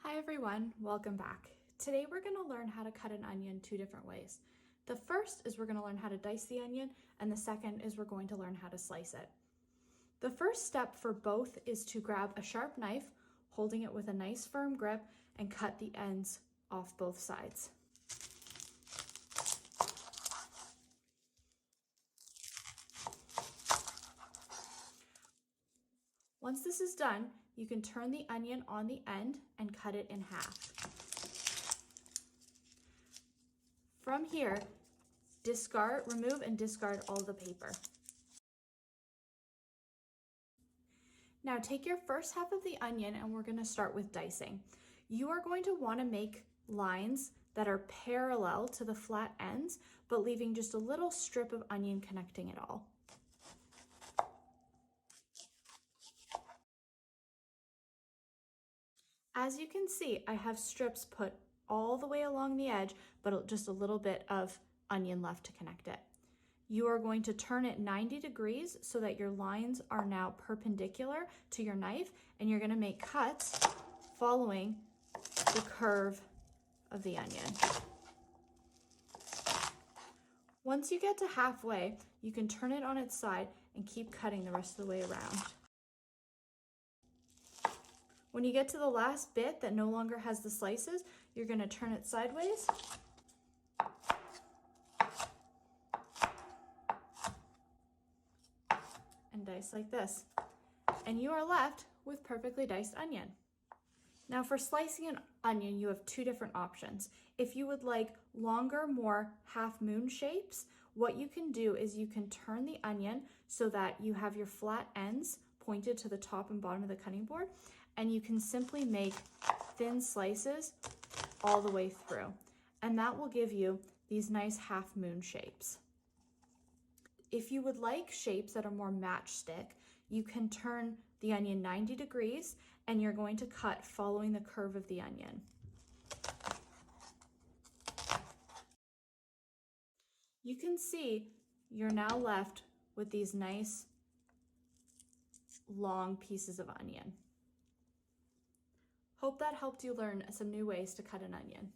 Hi everyone, welcome back. Today we're going to learn how to cut an onion two different ways. The first is we're going to learn how to dice the onion, and the second is we're going to learn how to slice it. The first step for both is to grab a sharp knife, holding it with a nice firm grip, and cut the ends off both sides. Once this is done, you can turn the onion on the end and cut it in half. From here, remove and discard all the paper. Now take your first half of the onion and we're going to start with dicing. You are going to want to make lines that are parallel to the flat ends, but leaving just a little strip of onion connecting it all. As you can see, I have strips put all the way along the edge, but just a little bit of onion left to connect it. You are going to turn it 90 degrees so that your lines are now perpendicular to your knife, and you're going to make cuts following the curve of the onion. Once you get to halfway, you can turn it on its side and keep cutting the rest of the way around. When you get to the last bit that no longer has the slices, you're going to turn it sideways and dice like this. And you are left with perfectly diced onion. Now for slicing an onion, you have two different options. If you would like longer, more half moon shapes, what you can do is you can turn the onion so that you have your flat ends pointed to the top and bottom of the cutting board, and you can simply make thin slices all the way through. And that will give you these nice half moon shapes. If you would like shapes that are more matchstick, you can turn the onion 90 degrees and you're going to cut following the curve of the onion. You can see you're now left with these nice long pieces of onion. Hope that helped you learn some new ways to cut an onion.